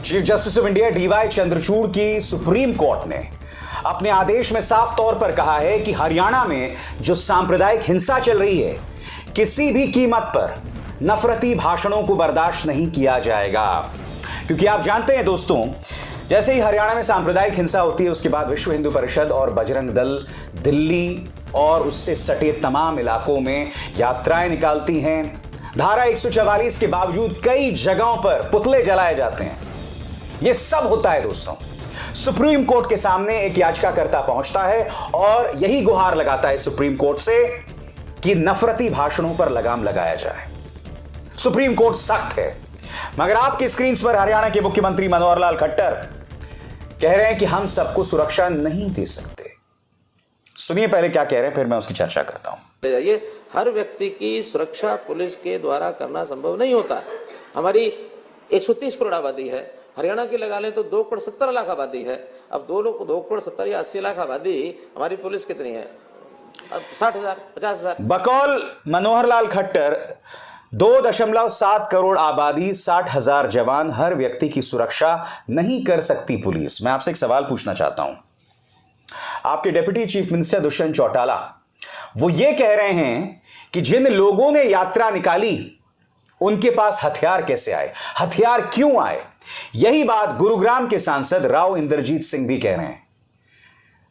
Chief justice of India DY Chandrachud की supreme court ने अपने आदेश में साफ तौर पर कहा है कि हरियाणा में जो सांप्रदायिक हिंसा चल रही है, किसी भी कीमत पर नफरती भाषणों को बर्दाश्त नहीं किया जाएगा। क्योंकि आप जानते हैं दोस्तों, जैसे ही हरियाणा में सांप्रदायिक हिंसा होती है, उसके बाद विश्व हिंदू परिषद और बजरंग दल दिल्ली और उससे सटे तमाम इलाकों में यात्राएं निकालती हैं। धारा 144 के बावजूद कई जगहों पर पुतले जलाए जाते हैं। यह सब होता है दोस्तों। सुप्रीम कोर्ट के सामने एक याचिकाकर्ता पहुंचता है और यही गुहार लगाता है सुप्रीम कोर्ट से कि नफरती भाषणों पर लगाम लगाया जाए। सुप्रीम कोर्ट सख्त है, मगर आपकी स्क्रीन पर हरियाणा के मुख्यमंत्री मनोहर लाल खट्टर कह रहे हैं कि हम सबको सुरक्षा नहीं दे सकते। सुनिए पहले क्या कह रहे हैं, फिर मैं उसकी चर्चा करता हूं। ये हर व्यक्ति की सुरक्षा पुलिस के द्वारा करना संभव नहीं होता। हमारी 130 करोड़ आबादी है, हरियाणा की लगा लें तो 2 करोड़ 70 लाख आबादी है। अब 2 करोड़ 70 या 80 लाख आबादी, हमारी पुलिस कितनी है? अब 60,000 50,000। बकौल मनोहर लाल खट्टर 2.7 करोड़ आबादी, 60,000 जवान, हर व्यक्ति की सुरक्षा नहीं कर सकती पुलिस। मैं आपसे एक सवाल पूछना चाहता हूं। आपके deputy chief minister Dushyant Chautala वो ये कह रहे हैं कि जिन लोगों ने यात्रा निकाली उनके पास हथियार कैसे आए, हथियार क्यों आए। यही बात गुरुग्राम के सांसद राव इंद्रजीत सिंह भी कह रहे हैं।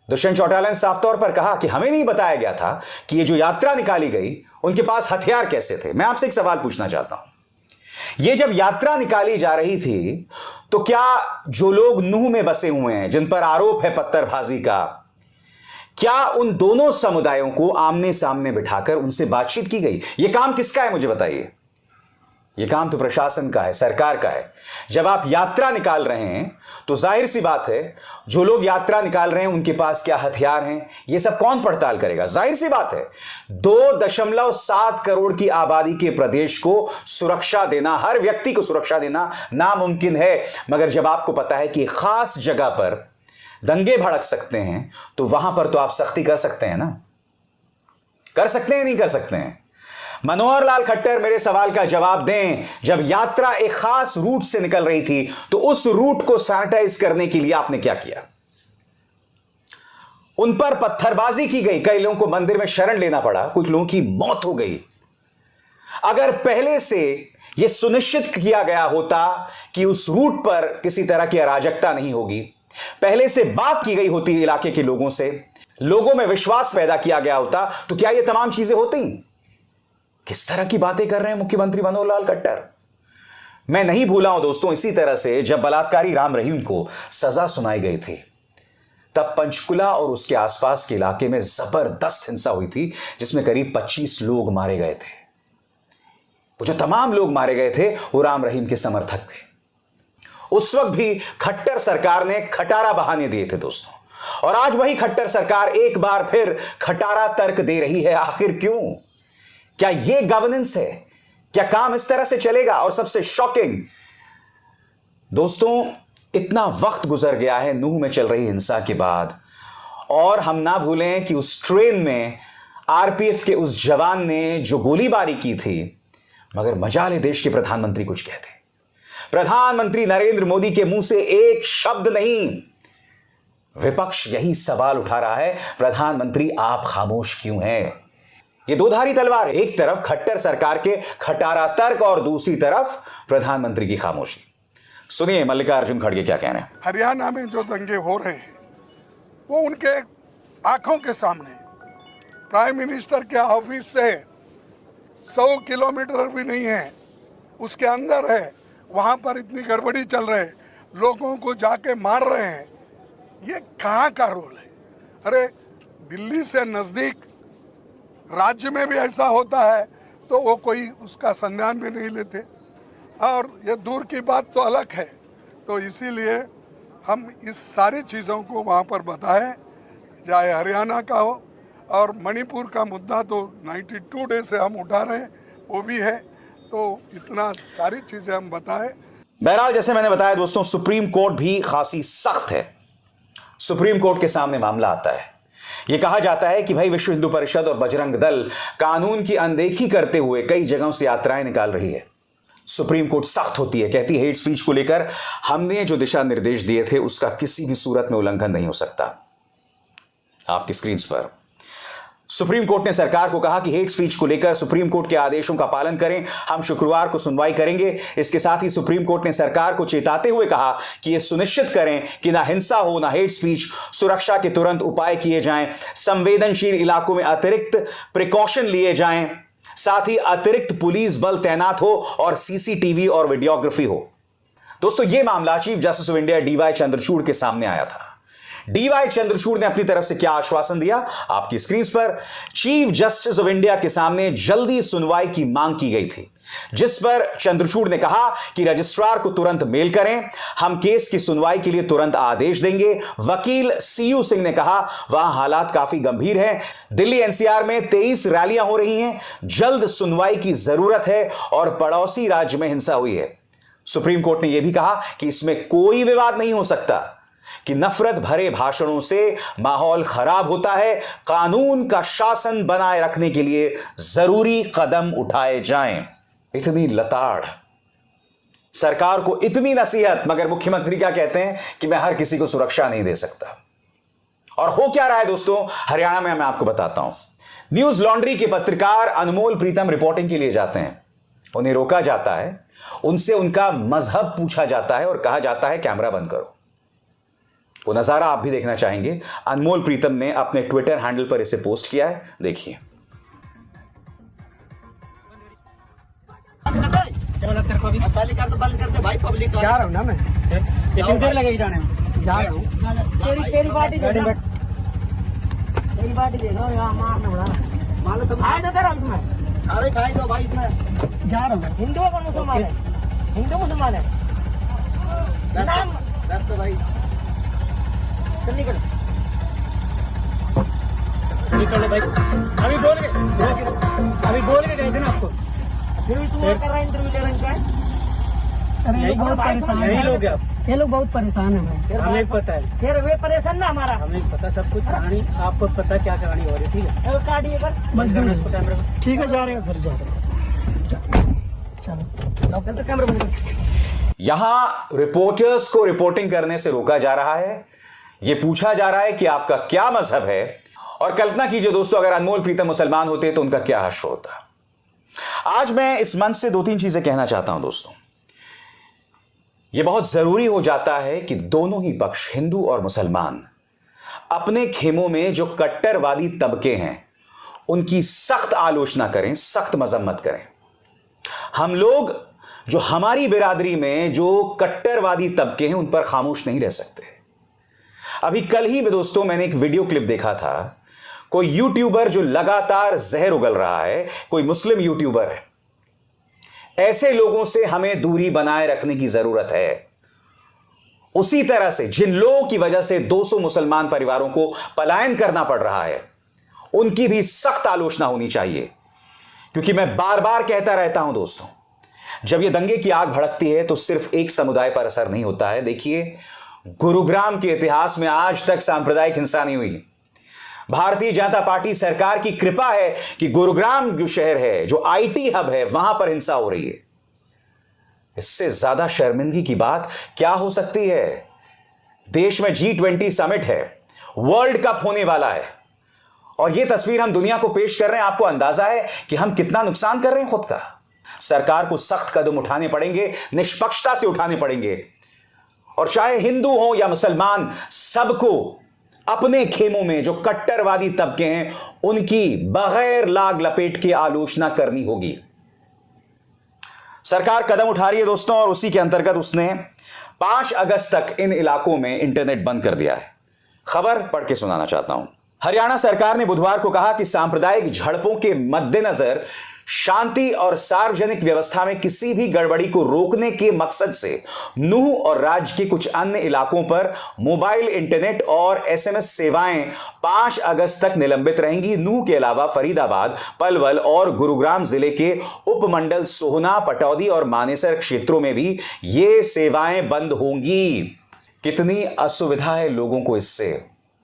दुष्यंत चौटाला ने साफ तौर पर कहा कि हमें नहीं बताया गया था कि ये जो यात्रा निकाली गई उनके पास हथियार कैसे थे। मैं आपसे एक सवाल पूछना चाहता हूं, ये जब यात्रा निकाली जा रही थी तो क्या जो लोग नूह में बसे हुए हैं, जिन पर आरोप है पत्थरबाजी का, क्या उन दोनों समुदायों को आमने सामने बिठाकर उनसे बातचीत की गई? यह काम किसका है मुझे बताइए। यह काम तो प्रशासन का है, सरकार का है। जब आप यात्रा निकाल रहे हैं तो जाहिर सी बात है, जो लोग यात्रा निकाल रहे हैं उनके पास क्या हथियार हैं, यह सब कौन पड़ताल करेगा? जाहिर सी बात है, 2.7 करोड़ की आबादी के प्रदेश को सुरक्षा देना, हर व्यक्ति को सुरक्षा देना नामुमकिन है। मगर जब आपको पता है कि खास जगह पर दंगे भड़क सकते हैं तो वहां पर तो आप सख्ती कर सकते हैं ना। कर सकते हैं, नहीं कर सकते हैं? मनोहर लाल खट्टर मेरे सवाल का जवाब दें। जब यात्रा एक खास रूट से निकल रही थी तो उस रूट को सैनिटाइज करने के लिए आपने क्या किया? उन पर पत्थरबाजी की गई, कई लोगों को मंदिर में शरण लेना पड़ा, कुछ लोगों की मौत हो गई। अगर पहले से यह सुनिश्चित किया गया होता कि उस रूट पर किसी तरह की अराजकता नहीं होगी, पहले से बात की गई होती इलाके के लोगों से, लोगों में विश्वास पैदा किया गया होता, तो क्या यह तमाम चीजें होती? किस तरह की बातें कर रहे हैं मुख्यमंत्री मनोहर लाल खट्टर। मैं नहीं भूला हूं दोस्तों, इसी तरह से जब बलात्कारी राम रहीम को सजा सुनाई गई थी, तब पंचकुला और उसके आसपास के इलाके में जबरदस्त हिंसा हुई थी, जिसमें करीब 25 लोग मारे गए थे। वो जो तमाम लोग मारे गए थे वो राम रहीम के समर्थक थे। उस वक्त भी खट्टर सरकार ने खटारा बहाने दिए थे दोस्तों, और आज वही खट्टर सरकार एक बार फिर खटारा तर्क दे रही है। आखिर क्यों? क्या यह गवर्नेंस है? क्या काम इस तरह से चलेगा? और सबसे शॉकिंग दोस्तों, इतना वक्त गुजर गया है नूह में चल रही हिंसा के बाद, और हम ना भूलें कि उस ट्रेन में आरपीएफ के उस जवान ने जो गोलीबारी की थी, मगर मजाल देश के प्रधानमंत्री कुछ कहते। प्रधानमंत्री नरेंद्र मोदी के मुंह से एक शब्द नहीं। विपक्ष यही सवाल उठा रहा है, प्रधानमंत्री आप खामोश क्यों हैं? ये दोधारी तलवार, एक तरफ खट्टर सरकार के खटारा तर्क और दूसरी तरफ प्रधानमंत्री की खामोशी। सुनिए मल्लिकार्जुन खड़गे क्या कह रहे हैं। हरियाणा में जो दंगे हो रहे हैं वो उनके आंखों के सामने, प्राइम मिनिस्टर के ऑफिस से 100 किलोमीटर भी नहीं है, उसके अंदर है। वहाँ पर इतनी गड़बड़ी चल रही है, लोगों को जाके मार रहे हैं। ये कहाँ का रोल है? अरे दिल्ली से नज़दीक राज्य में भी ऐसा होता है तो वो कोई उसका संज्ञान भी नहीं लेते, और ये दूर की बात तो अलग है। तो इसीलिए हम इस सारी चीज़ों को वहाँ पर बताएं, चाहे हरियाणा का हो, और मणिपुर का मुद्दा तो 92 डे से हम उठा रहे हैं, वो भी है। तो इतना सारी चीजें हम बताएं। बहरहाल जैसे मैंने बताया दोस्तों, सुप्रीम कोर्ट भी खासी सख्त है। सुप्रीम कोर्ट के सामने मामला आता है, यह कहा जाता है कि भाई विश्व हिंदू परिषद और बजरंग दल कानून की अनदेखी करते हुए कई जगहों से यात्राएं निकाल रही है। सुप्रीम कोर्ट सख्त होती है, कहती है हेट स्पीच को लेकर हमने जो दिशा निर्देश दिए थे उसका किसी भी सूरत में उल्लंघन नहीं हो सकता। आपकी स्क्रीन पर सुप्रीम कोर्ट ने सरकार को कहा कि हेट स्पीच को लेकर सुप्रीम कोर्ट के आदेशों का पालन करें, हम शुक्रवार को सुनवाई करेंगे। इसके साथ ही सुप्रीम कोर्ट ने सरकार को चेताते हुए कहा कि यह सुनिश्चित करें कि ना हिंसा हो ना हेट स्पीच, सुरक्षा के तुरंत उपाय किए जाएं, संवेदनशील इलाकों में अतिरिक्त प्रिकॉशन लिए जाएं, साथ ही अतिरिक्त पुलिस बल तैनात हो और सीसीटीवी और वीडियोग्राफी हो। दोस्तों, यह मामला chief justice of India DY Chandrachud के सामने आया था। डीवाई चंद्रचूड़ ने अपनी तरफ से क्या आश्वासन दिया, आपकी स्क्रीन पर चीफ जस्टिस ऑफ इंडिया के सामने जल्दी सुनवाई की मांग की गई थी, जिस पर चंद्रचूड़ ने कहा कि रजिस्ट्रार को तुरंत मेल करें, हम केस की सुनवाई के लिए तुरंत आदेश देंगे। वकील सीयू सिंह ने कहा वहां हालात काफी गंभीर हैं, दिल्ली एनसीआर में 23 रैलियां हो रही हैं, जल्द सुनवाई की जरूरत है और पड़ोसी राज्य में हिंसा हुई है। सुप्रीम कोर्ट ने यह भी कहा कि इसमें कोई विवाद नहीं हो सकता कि नफरत भरे भाषणों से माहौल खराब होता है, कानून का शासन बनाए रखने के लिए जरूरी कदम उठाए जाएं। इतनी लताड़, सरकार को इतनी नसीहत, मगर मुख्यमंत्री क्या कहते हैं कि मैं हर किसी को सुरक्षा नहीं दे सकता। और हो क्या रहा है दोस्तों हरियाणा में, मैं आपको बताता हूं। न्यूज लॉन्ड्री के पत्रकार अनमोल प्रीतम रिपोर्टिंग के लिए जाते हैं, उन्हें रोका जाता है, उनसे उनका मजहब पूछा जाता है और कहा जाता है कैमरा बंद करो। वो नजारा आप भी देखना चाहेंगे, अनमोल प्रीतम ने अपने ट्विटर हैंडल पर इसे पोस्ट किया है, देखिए। तो बंद कर दे भाई, पब्लिक जा रहा हूँ ना मैं, कितनी देर लगेगी जाने में? जा रहा हूँ। तेरी पार्टी दे दो, तेरी पार्टी दे दो, यहाँ मारना बड़ा मालूम तो खाए दे रहा हूँ तुम्हें। अरे खाए दो भाई, इसमें जा रहा हूँ। हिंदू है कौन मुसलमान है? हिंदू मुसलमान है दस तो भाई निकल भाई, अभी बोल के गए थे ना आपको, फिर भी तू कर रहा है इंटरव्यू ले रहा है। अरे बहुत परेशान है ये लोग बहुत परेशान है, हमें पता है। फिर वे परेशान ना, हमारा हमें पता सब कुछ कहानी, आपको पता क्या कहानी हो रही है। ठीक है काटिए बस, ठीक है जा रहे हैं सर, जा रहे हैं, चलो कैमरा बंद कर। यहां रिपोर्टर्स को रिपोर्टिंग करने से रोका जा रहा है, यह पूछा जा रहा है कि आपका क्या मजहब है। और कल्पना कीजिए दोस्तों, अगर अनमोल प्रीतम मुसलमान होते तो उनका क्या हश्र होता। आज मैं इस मंच से 2-3 चीजें कहना चाहता हूं दोस्तों। यह बहुत जरूरी हो जाता है कि दोनों ही पक्ष, हिंदू और मुसलमान, अपने खेमों में जो कट्टरवादी तबके हैं उनकी सख्त आलोचना करें, सख्त मजम्मत करें। हम लोग जो हमारी बिरादरी में जो कट्टरवादी तबके हैं उन पर खामोश नहीं रह सकते। अभी कल ही में दोस्तों मैंने एक वीडियो क्लिप देखा था, कोई यूट्यूबर जो लगातार जहर उगल रहा है, कोई मुस्लिम यूट्यूबर है। ऐसे लोगों से हमें दूरी बनाए रखने की जरूरत है। उसी तरह से जिन लोगों की वजह से 200 मुसलमान परिवारों को पलायन करना पड़ रहा है, उनकी भी सख्त आलोचना होनी चाहिए। क्योंकि मैं बार बार कहता रहता हूं दोस्तों, जब यह दंगे की आग भड़कती है तो सिर्फ एक समुदाय पर असर नहीं होता है। देखिए, गुरुग्राम के इतिहास में आज तक सांप्रदायिक हिंसा नहीं हुई। भारतीय जनता पार्टी सरकार की कृपा है कि गुरुग्राम जो शहर है, जो आईटी हब है, वहां पर हिंसा हो रही है। इससे ज्यादा शर्मिंदगी की बात क्या हो सकती है। देश में G20 समिट है, वर्ल्ड कप होने वाला है, और यह तस्वीर हम दुनिया को पेश कर रहे हैं। आपको अंदाजा है कि हम कितना नुकसान कर रहे हैं खुद का। सरकार को सख्त कदम उठाने पड़ेंगे, निष्पक्षता से उठाने पड़ेंगे, और चाहे हिंदू हो या मुसलमान, सबको अपने खेमों में जो कट्टरवादी तबके हैं उनकी बगैर लाग लपेट के आलोचना करनी होगी। सरकार कदम उठा रही है दोस्तों, और उसी के अंतर्गत उसने 5 अगस्त तक इन इलाकों में इंटरनेट बंद कर दिया है। खबर पढ़ के सुनाना चाहता हूं। हरियाणा सरकार ने बुधवार को कहा कि सांप्रदायिक झड़पों के मद्देनजर शांति और सार्वजनिक व्यवस्था में किसी भी गड़बड़ी को रोकने के मकसद से नूह और राज्य के कुछ अन्य इलाकों पर मोबाइल इंटरनेट और एसएमएस सेवाएं 5 अगस्त तक निलंबित रहेंगी। नूह के अलावा फरीदाबाद, पलवल और गुरुग्राम जिले के उपमंडल सोहना, पटौदी और मानेसर क्षेत्रों में भी ये सेवाएं बंद होंगी। कितनी असुविधा है लोगों को इससे।